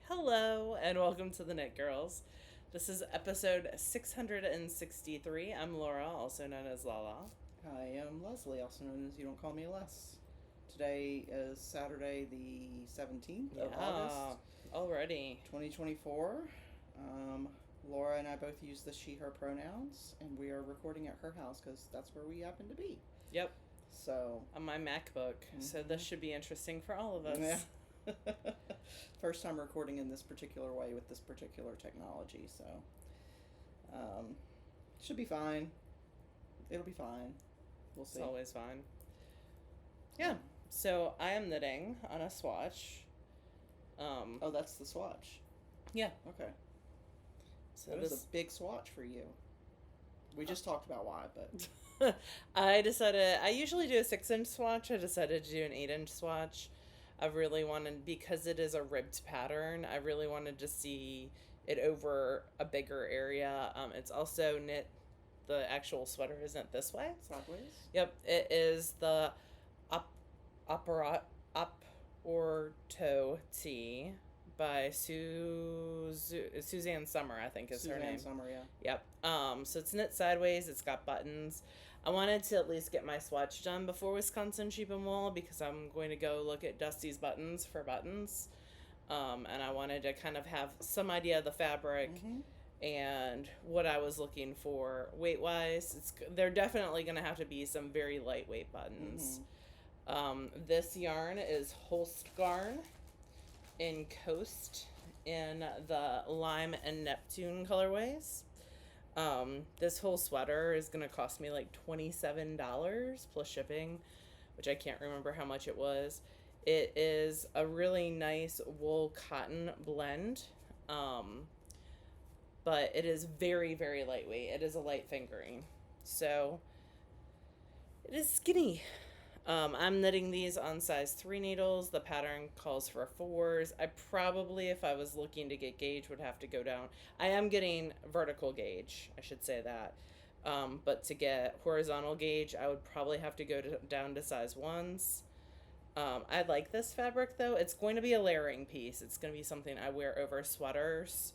Hello, and welcome to the Knit Girls. This is episode 663. I'm Laura, also known as Lala. I am Leslie, also known as You Don't Call Me Les. Today is Saturday the 17th of August. Already. 2024. Laura and I both use the she, her pronouns, and we are recording at her house because that's where we happen to be. Yep. So. On my MacBook. So this should be interesting for all of us. Yeah. First time recording in this particular way with this particular technology, so should be fine. It'll be fine. We'll see. It's always fine. Yeah. So I am knitting on a swatch. Oh, that's the swatch. Yeah. Okay. So That this is a big swatch for you. We just talked about why, but I usually do a 6-inch swatch. I decided to do an 8-inch swatch. I really wanted, because it is a ribbed pattern, I really wanted to see it over a bigger area. It's also knit, the actual sweater isn't this way. sideways. Yep, it is the or Toe Tee by Suzanne Summer, I think is her name. Suzanne Summer, yeah. Yep. So it's knit sideways. It's got buttons. I wanted to at least get my swatch done before Wisconsin Sheep and Wool because I'm going to go look at Dusty's buttons for buttons. And I wanted to kind of have some idea of the fabric and what I was looking for weight-wise. They're definitely going to have to be some very lightweight buttons. This yarn is Holst Garn in Coast in the Lime and Neptune colorways. This whole sweater is going to cost me like $27 plus shipping, which I can't remember how much it was. It is a really nice wool cotton blend, but it is very, very lightweight. It is a light fingering, so it is skinny. I'm knitting these on size 3 needles. The pattern calls for 4s. I probably, if I was looking to get gauge, would have to go down. I am getting vertical gauge, I should say that. But to get horizontal gauge, I would probably have to go down to size 1s. I like this fabric, though. It's going to be a layering piece. It's going to be something I wear over sweaters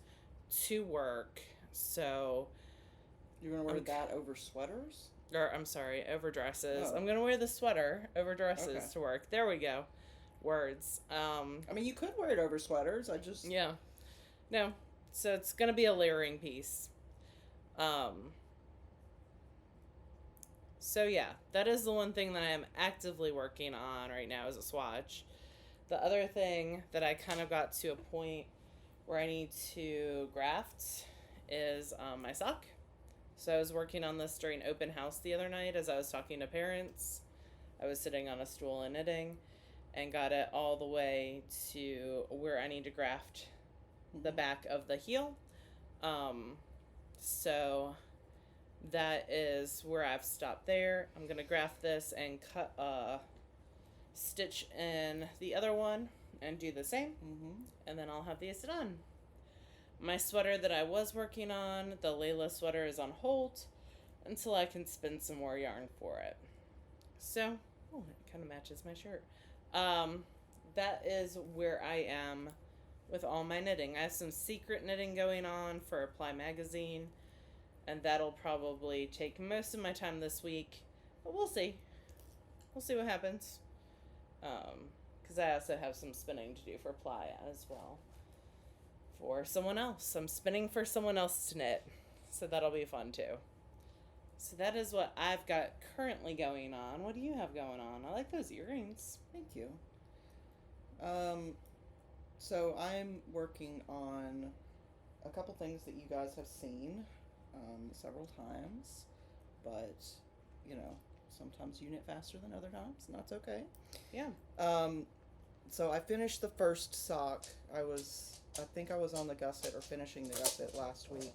to work. So You're going to wear that over sweaters? Or, I'm sorry, over dresses. Oh. I'm going to wear the sweater over dresses to work. There we go. Words. I mean, you could wear it over sweaters. Yeah. No. So it's going to be a layering piece. So, yeah. That is the one thing that I am actively working on right now is a swatch. The other thing that I kind of got to a point where I need to graft is my sock. So I was working on this during open house the other night as I was talking to parents. I was sitting on a stool and knitting and got it all the way to where I need to graft the back of the heel. So that is where I've stopped there. I'm going to graft this and cut a stitch in the other one and do the same. And then I'll have these done. My sweater that I was working on, the Layla sweater, is on hold until I can spin some more yarn for it. So, it kind of matches my shirt. That is where I am with all my knitting. I have some secret knitting going on for Apply Magazine, and that'll probably take most of my time this week, but we'll see. We'll see what happens. Because I also have some spinning to do for Apply as well. For someone else. I'm spinning for someone else to knit. So that'll be fun too. So that is what I've got currently going on. What do you have going on? I like those earrings. Thank you. So I'm working on a couple things that you guys have seen several times. But, sometimes you knit faster than other times, and that's okay. Yeah. So I finished the first sock. I think I was on the gusset or finishing the gusset last week.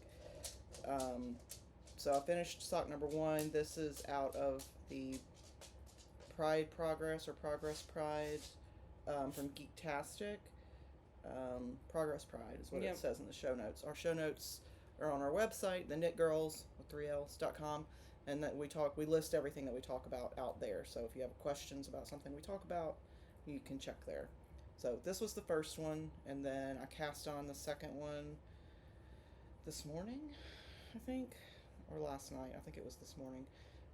So I finished sock number 1. This is out of the Pride Progress or Progress Pride from Geektastic. Progress Pride is what it says in the show notes. Our show notes are on our website, TheKnitGirlls with 3Ls.com, and that we list everything that we talk about out there. So if you have questions about something we talk about, you can check there. So this was the first one, and then I cast on the second one this morning, I think, or last night. I think it was this morning.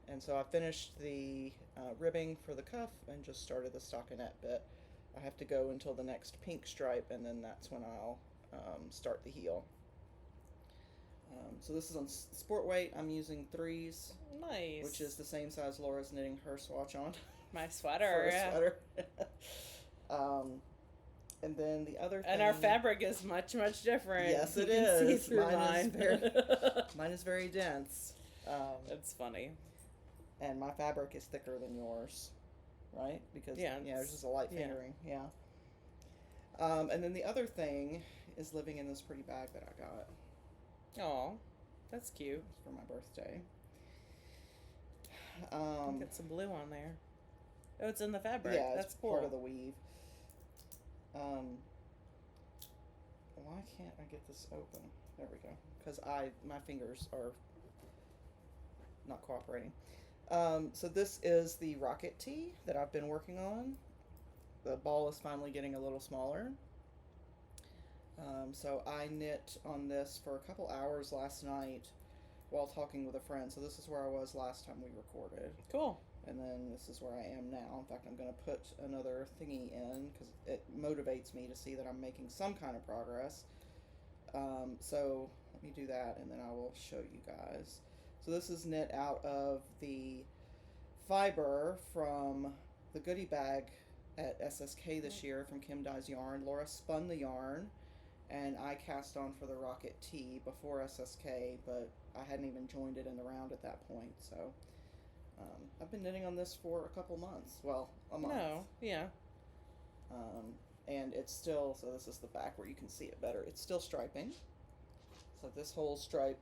And so I finished the ribbing for the cuff and just started the stockinette bit. I have to go until the next pink stripe, and then that's when I'll start the heel. So this is on sport weight. I'm using 3s. Nice. Which is the same size Laura's knitting her swatch on. My sweater. For a sweater. And then the other thing... And our fabric is much, much different. Yes, it you is. Can see through Mine is very dense. That's funny. And my fabric is thicker than yours, right? Because there's just a light fingering. Yeah. And then the other thing is living in this pretty bag that I got. Oh, that's cute. It's for my birthday. Get some blue on there. Oh, it's in the fabric. Yeah, that's it's cool. part of the weave. Why can't I get this open? There we go. Because my fingers are not cooperating. So this is the rocket tee that I've been working on. The ball is finally getting a little smaller. So I knit on this for a couple hours last night while talking with a friend. So this is where I was last time we recorded. Cool. And then this is where I am now. In fact, I'm going to put another thingy in because it motivates me to see that I'm making some kind of progress. So let me do that, and then I will show you guys. So this is knit out of the fiber from the goodie bag at SSK this year from Kim Dye's Yarn. Laura spun the yarn, and I cast on for the rocket tee before SSK, but I hadn't even joined it in the round at that point. So I've been knitting on this for a couple months. Well, a month. No, yeah. And it's still, so this is the back where you can see it better. It's still striping. So this whole stripe,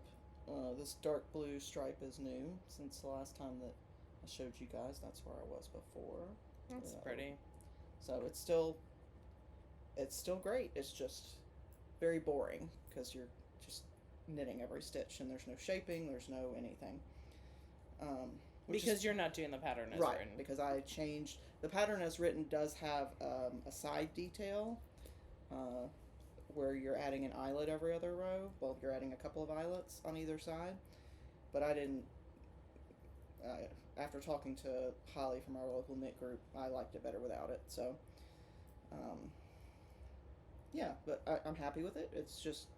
this dark blue stripe is new since the last time that I showed you guys. That's where I was before. That's pretty. So it's still great. It's just very boring because you're just knitting every stitch and there's no shaping, there's no anything. Because you're not doing the pattern as right, written. Because I changed the pattern as written does have a side detail where you're adding an eyelet every other row. Well, you're adding a couple of eyelets on either side, but I didn't. After talking to Holly from our local knit group, I liked it better without it. So, yeah, but I'm happy with it. It's just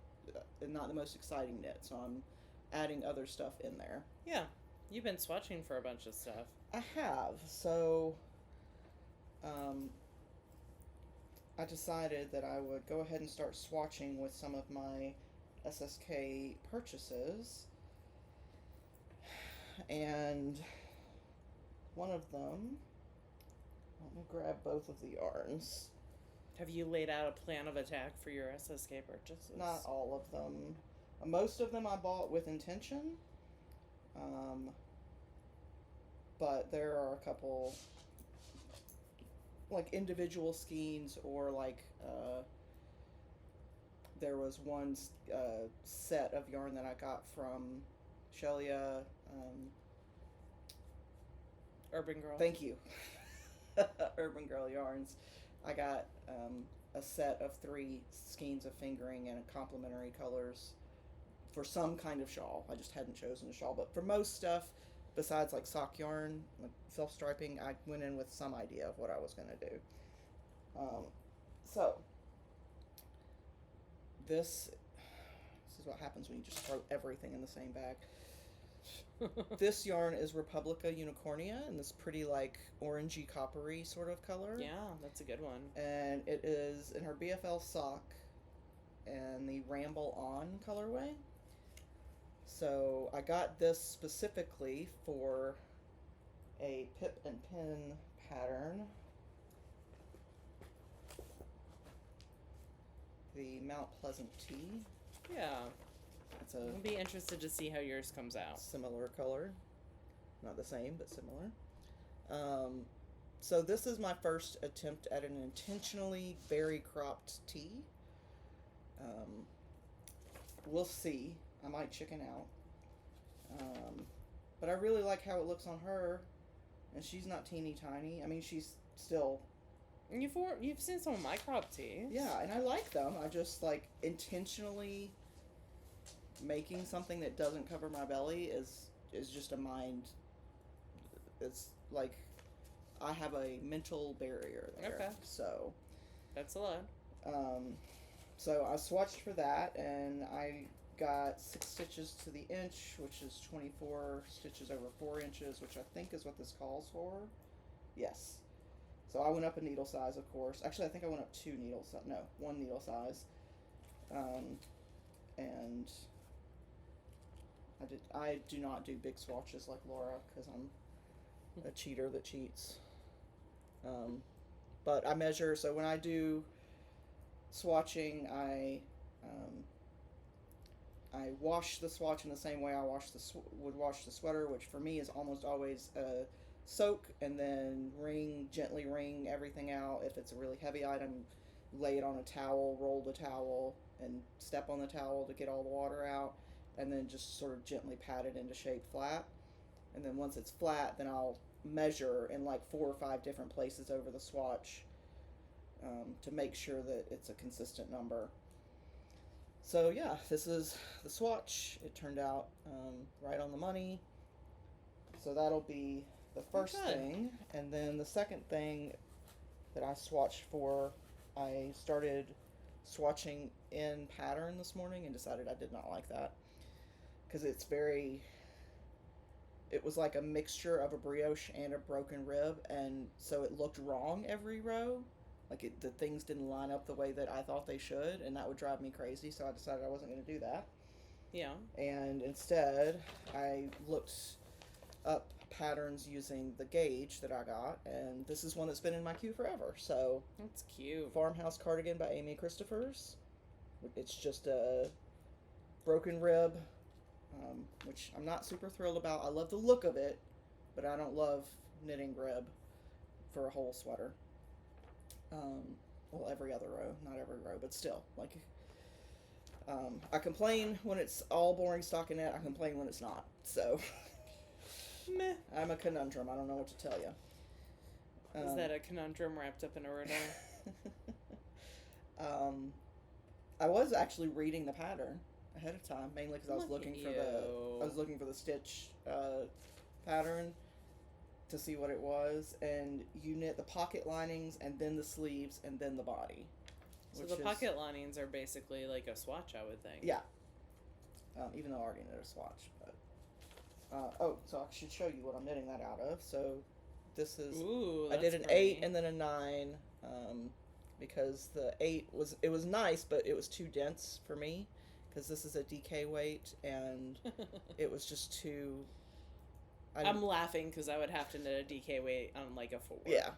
not the most exciting knit, so I'm adding other stuff in there. Yeah. You've been swatching for a bunch of stuff. I have. So, I decided that I would go ahead and start swatching with some of my SSK purchases. And one of them, let me grab both of the yarns. Have you laid out a plan of attack for your SSK purchases? Not all of them. Most of them I bought with intention. But there are a couple like individual skeins or like there was one set of yarn that I got from Shelia Urban Girl. Thank you. Urban Girl Yarns. I got a set of 3 skeins of fingering and complementary colors for some kind of shawl. I just hadn't chosen a shawl, but for most stuff besides like sock yarn, like self-striping, I went in with some idea of what I was going to do. So this is what happens when you just throw everything in the same bag. This yarn is Republica Unicornia in this pretty like orangey coppery sort of color. Yeah, that's a good one. And it is in her BFL sock and the Ramble On colorway. So I got this specifically for a pip and pin pattern. The Mount Pleasant Tea. Yeah. It's I'll be interested to see how yours comes out. Similar color. Not the same, but similar. So this is my first attempt at an intentionally very cropped tee. We'll see. I might chicken out. But I really like how it looks on her. And she's not teeny tiny. I mean, she's still You've seen some of my crop tees. Yeah, and I like them. I just like intentionally making something that doesn't cover my belly is just a mind. It's like I have a mental barrier there. Okay. So That's a lot. So I swatched for that, and I got 6 stitches to the inch, which is 24 stitches over 4 inches, which I think is what this calls for. Yes. So I went up a needle size, of course. Actually, I think I went up 2 needle size. No, 1 needle size. And I do not do big swatches like Laura, because I'm a cheater that cheats. But I measure, so when I do swatching, I wash the swatch in the same way I would wash the sweater, which for me is almost always a soak and then gently wring everything out. If it's a really heavy item, lay it on a towel, roll the towel, and step on the towel to get all the water out, and then just sort of gently pat it into shape flat. And then once it's flat, then I'll measure in like 4 or 5 different places over the swatch to make sure that it's a consistent number. So yeah, this is the swatch. It turned out right on the money. So that'll be the first thing. And then the second thing that I swatched for, I started swatching in pattern this morning and decided I did not like that. Because it was like a mixture of a brioche and a broken rib, and so it looked wrong every row. Like the things didn't line up the way that I thought they should, and that would drive me crazy, so I decided I wasn't going to do that. Yeah. And instead, I looked up patterns using the gauge that I got, and this is one that's been in my queue forever. So that's cute. Farmhouse Cardigan by Amy Christophers. It's just a broken rib, which I'm not super thrilled about. I love the look of it, but I don't love knitting rib for a whole sweater. Well, every other row, not every row, but still, like, I complain when it's all boring stockinette. I complain when it's not. So, meh. I'm a conundrum. I don't know what to tell you. Is that a conundrum wrapped up in a riddle? I was actually reading the pattern ahead of time, mainly because I was looking for the stitch pattern to see what it was, and you knit the pocket linings and then the sleeves and then the body. So the pocket linings are basically like a swatch, I would think. Yeah. Even though I already knit a swatch, but so I should show you what I'm knitting that out of. So this is I did an 8 and then a 9 because the 8 was nice, but it was too dense for me because this is a DK weight and it was just too. I'm laughing because I would have to knit a DK weight on like a 4. Yeah.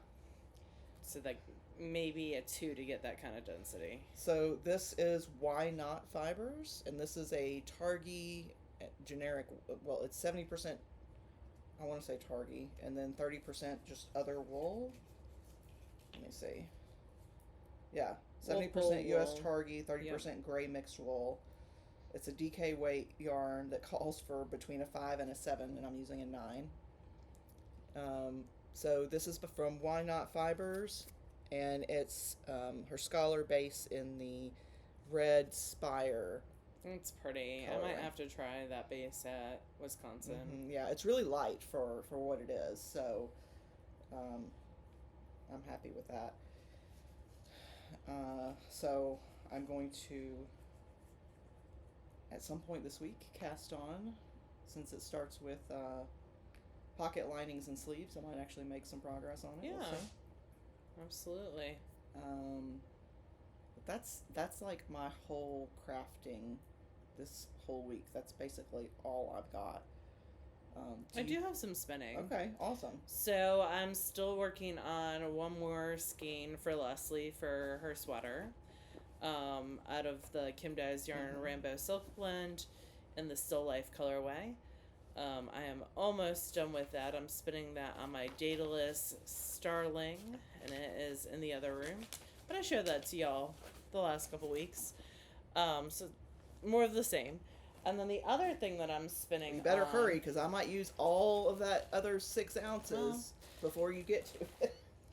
So like maybe a 2 to get that kind of density. So this is Why Not Fibers, and this is a Targhee generic. Well, it's 70%. I want to say Targhee, and then 30% just other wool. Let me see. Yeah, 70% U.S. Targhee, 30% gray mixed wool. It's a DK weight yarn that calls for between a 5 and a 7, and I'm using a 9. So this is from Why Not Fibers, and it's her Scholar base in the red Spire. It's pretty. Color. I might have to try that base at Wisconsin. Mm-hmm. Yeah, it's really light for what it is, so I'm happy with that. So I'm going to, at some point this week, cast on, since it starts with pocket linings and sleeves. I might actually make some progress on it. Yeah, absolutely. But that's like my whole crafting this whole week. That's basically all I've got. I do have some spinning. Okay, awesome. So I'm still working on one more skein for Leslie for her sweater. Out of the Kim Dyes Yarn Rainbow Silk Blend in the Still Life colorway. I am almost done with that. I'm spinning that on my Daedalus Starling, and it is in the other room. But I showed that to y'all the last couple weeks. So more of the same. And then the other thing that I'm spinning You better hurry, because I might use all of that other 6 ounces before you get to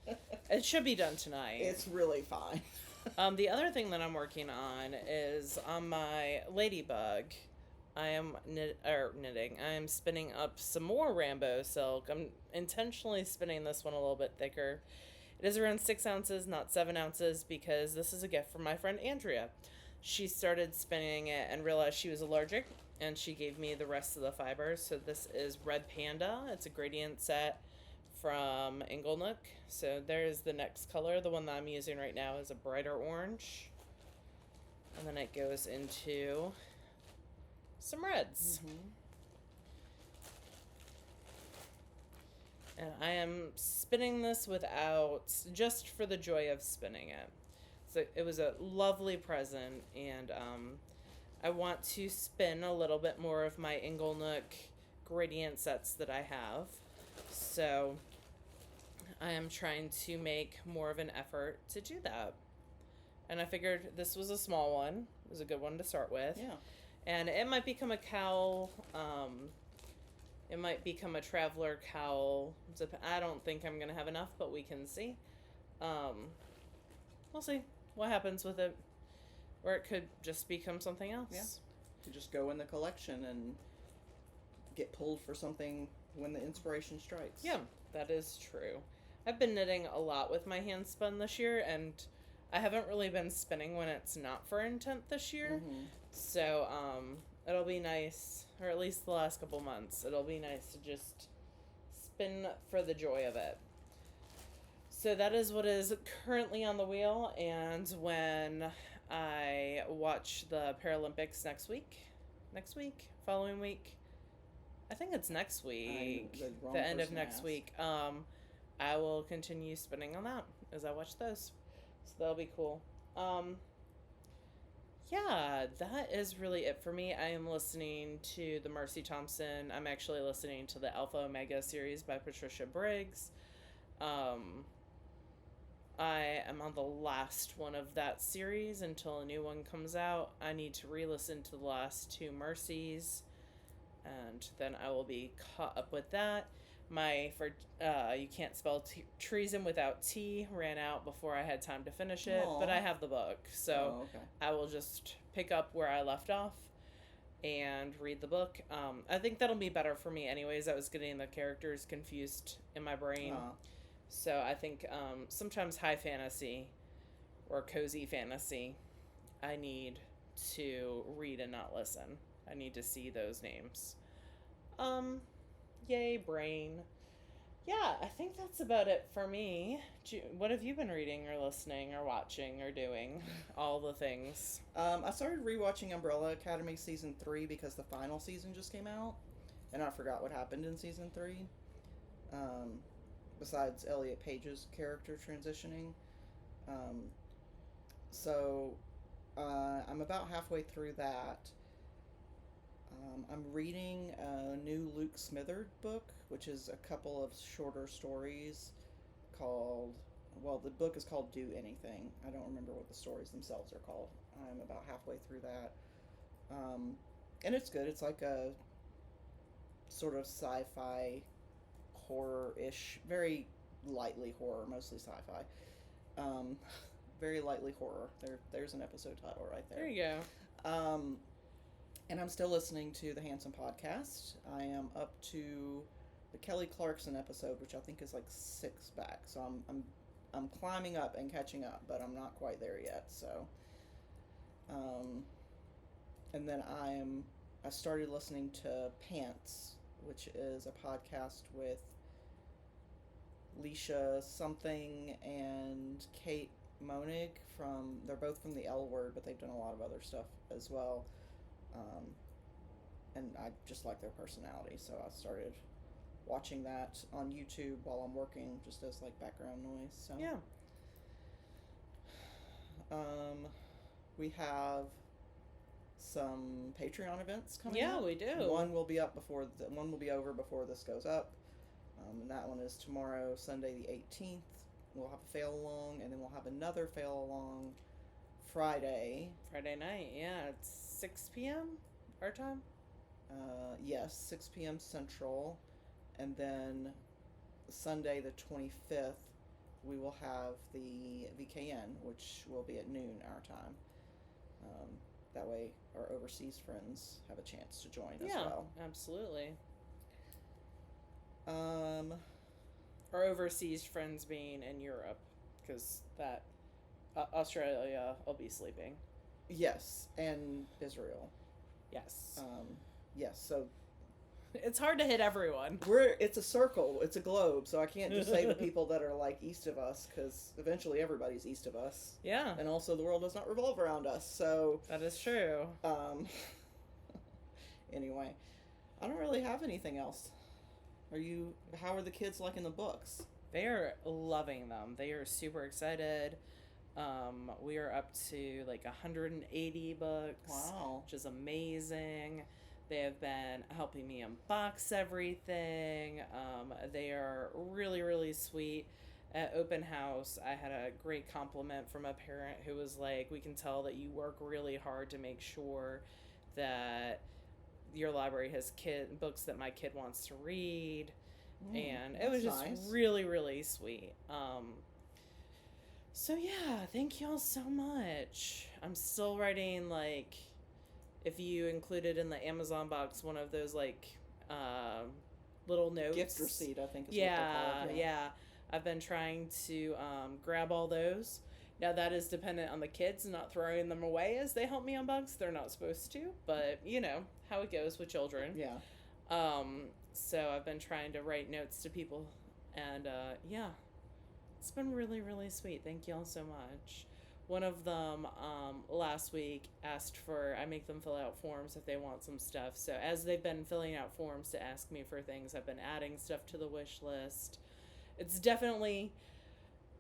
it. It should be done tonight. It's really fine. The other thing that I'm working on is on my ladybug. I am knitting. I am spinning up some more Rambo silk. I'm intentionally spinning this one a little bit thicker. It is around 6 ounces, not 7 ounces, because this is a gift from my friend Andrea. She started spinning it and realized she was allergic, and she gave me the rest of the fibers. So this is Red Panda. It's a gradient set from Inglenook. So there's the next color. The one that I'm using right now is a brighter orange. And then it goes into some reds. And I am spinning this just for the joy of spinning it. So it was a lovely present, and I want to spin a little bit more of my Inglenook gradient sets that I have. So I am trying to make more of an effort to do that. And I figured this was a small one. It was a good one to start with. Yeah. And it might become a cowl. It might become a traveler cowl. I don't think I'm going to have enough, but we can see. We'll see what happens with it. Or it could just become something else. Yeah. You just go in the collection and get pulled for something when the inspiration strikes. Yeah, that is true. I've been knitting a lot with my hand spun this year, and I haven't really been spinning when it's not for intent this year. So, it'll be nice, or at least the last couple months, it'll be nice to just spin for the joy of it. So that is what is currently on the wheel, and when I watch the Paralympics following week, I think it's next week, the end of next week, I will continue spinning on that as I watch those. So that'll be cool. Yeah, that is really it for me. I am listening to the Mercy Thompson. I'm actually listening to the Alpha Omega series by Patricia Briggs. I am on the last one of that series until a new one comes out. I need to re-listen to the last 2 Mercies, and then I will be caught up with that. You can't spell treason without T ran out before I had time to finish it. Aww. But I have the book, so okay. I will just pick up where I left off and read the book. I think that'll be better for me anyways. I was getting the characters confused in my brain. So I think sometimes high fantasy or cozy fantasy, I need to read and not listen. I need to see those names. Yay, brain. Yeah, I think that's about it for me. What have you been reading or listening or watching or doing? All the things. I started rewatching Umbrella Academy Season 3 because the final season just came out, and I forgot what happened in Season 3. Besides Elliot Page's character transitioning. So I'm about halfway through that. I'm reading a new Luke Smitherd book, which is a couple of shorter stories the book is called Do Anything. I don't remember what the stories themselves are called. I'm about halfway through that. And it's good. It's like a sort of sci-fi horror-ish, very lightly horror, mostly sci-fi. Very lightly horror. There's an episode title right there. There you go. And I'm still listening to the Handsome Podcast. I am up to the Kelly Clarkson episode, which I think is like 6 back. So I'm climbing up and catching up, but I'm not quite there yet. So, and then I started listening to Pants, which is a podcast with Leisha something and Kate Monig they're both from the L Word, but they've done a lot of other stuff as well. And I just like their personality, so I started watching that on YouTube while I'm working, just as like background noise. So yeah. We have some Patreon events coming up. Yeah, we do. One will be over before this goes up. And that one is tomorrow, Sunday the 18th. We'll have a fail along, and then we'll have another fail along Friday night. Yeah, it's 6 p.m. our time. Yes, 6 p.m. Central, and then Sunday the 25th we will have the VKN, which will be at noon our time. That way our overseas friends have a chance to join as well. Absolutely. Our overseas friends being in Europe, because that Australia will be sleeping. Yes, and Israel. Yes. Yes, so it's hard to hit everyone. It's a circle. It's a globe, so I can't just say the people that are, like, east of us, because eventually everybody's east of us. Yeah. And also the world does not revolve around us, so... That is true. Anyway, I don't really have anything else. How are the kids liking the books? They are loving them. They are super excited. We are up to, like, 180 books. Wow. Which is amazing. They have been helping me unbox everything. They are really, really sweet. At open house, I had a great compliment from a parent who was like, we can tell that you work really hard to make sure that your library has books that my kid wants to read. And it was just nice. Really, really sweet. So yeah, thank y'all so much. I'm still writing, like, if you included in the Amazon box one of those, like, little notes. Gift receipt, I think is what they're called. Yeah. I've been trying to grab all those. Now, that is dependent on the kids not throwing them away as they help me unbox. They're not supposed to, but, you know, how it goes with children. Yeah. So I've been trying to write notes to people, and, yeah. It's been really, really sweet. Thank y'all so much. One of them last week asked I make them fill out forms if they want some stuff. So as they've been filling out forms to ask me for things, I've been adding stuff to the wish list. It's definitely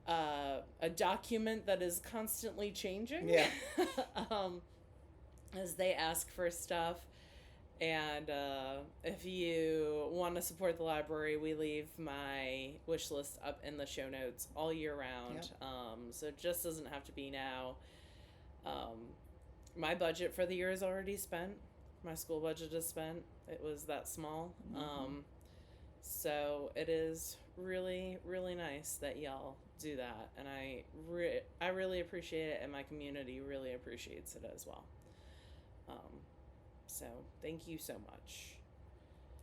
a document that is constantly changing. Yeah. As they ask for stuff. And if you want to support the library, we leave my wish list up in the show notes all year round. Yep. So it just doesn't have to be now. My budget for the year is already spent. My school budget is spent. It was that small. Mm-hmm. So it is really, really nice that y'all do that. And I really appreciate it, and my community really appreciates it as well. So, thank you so much.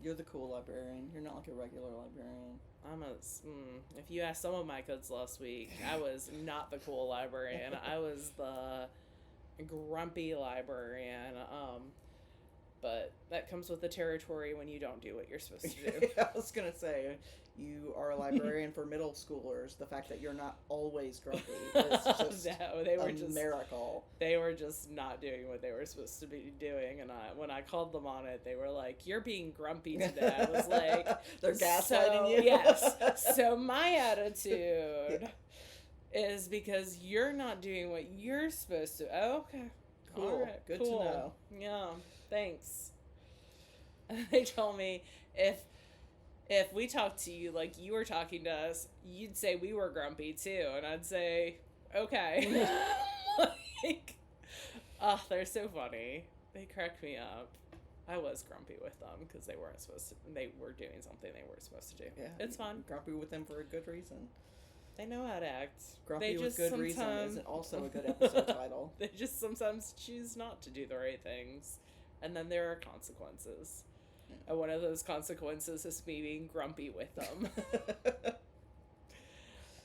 You're the cool librarian. You're not like a regular librarian. If you asked some of my kids last week, I was not the cool librarian. I was the grumpy librarian. But that comes with the territory when you don't do what you're supposed to do. I was going to say, you are a librarian for middle schoolers. The fact that you're not always grumpy is just a miracle. They were just not doing what they were supposed to be doing. And when I called them on it, they were like, you're being grumpy today. I was like... They're gaslighting you? Yes. So my attitude is because you're not doing what you're supposed to. Oh, okay. Cool. All right, Good to know. Yeah. Thanks. They told me if we talked to you like you were talking to us, you'd say we were grumpy too, and I'd say, okay. Like, oh, they're so funny. They crack me up. I was grumpy with them because they weren't supposed to. They were doing something they weren't supposed to do. Yeah, it's fun. Grumpy with them for a good reason. They know how to act. Grumpy with good reason isn't also a good episode title. They just sometimes choose not to do the right things. And then there are consequences. And one of those consequences is me being grumpy with them.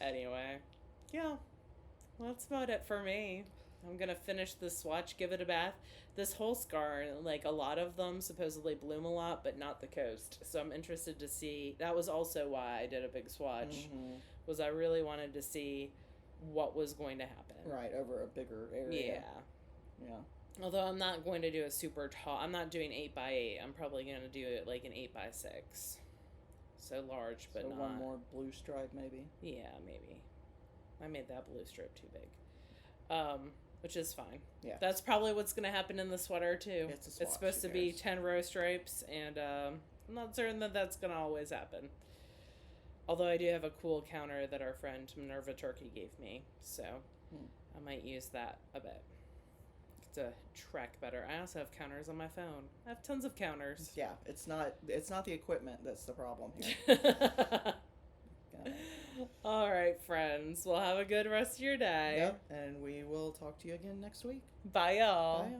Anyway. Yeah. Well, that's about it for me. I'm going to finish the swatch, give it a bath. This whole scar, like, a lot of them supposedly bloom a lot, but not the coast. So I'm interested to see. That was also why I did a big swatch. Mm-hmm. Was I really wanted to see what was going to happen. Right, over a bigger area. Yeah. Although I'm not going to do a super tall, I'm not doing 8x8. I'm probably going to do it like an 8x6. So large, but not. One more blue stripe, maybe? Yeah, maybe. I made that blue stripe too big. Which is fine. Yeah. That's probably what's going to happen in the sweater too. It's a swatch, it's supposed to be 10 row stripes, and I'm not certain that that's going to always happen. Although I do have a cool counter that our friend Minerva Turkey gave me, so I might use that a bit to track better. I also have counters on my phone. I have tons of counters. Yeah, it's not the equipment that's the problem here. All right, friends. Well, have a good rest of your day. Yep, and we will talk to you again next week. Bye, y'all. Bye, y'all.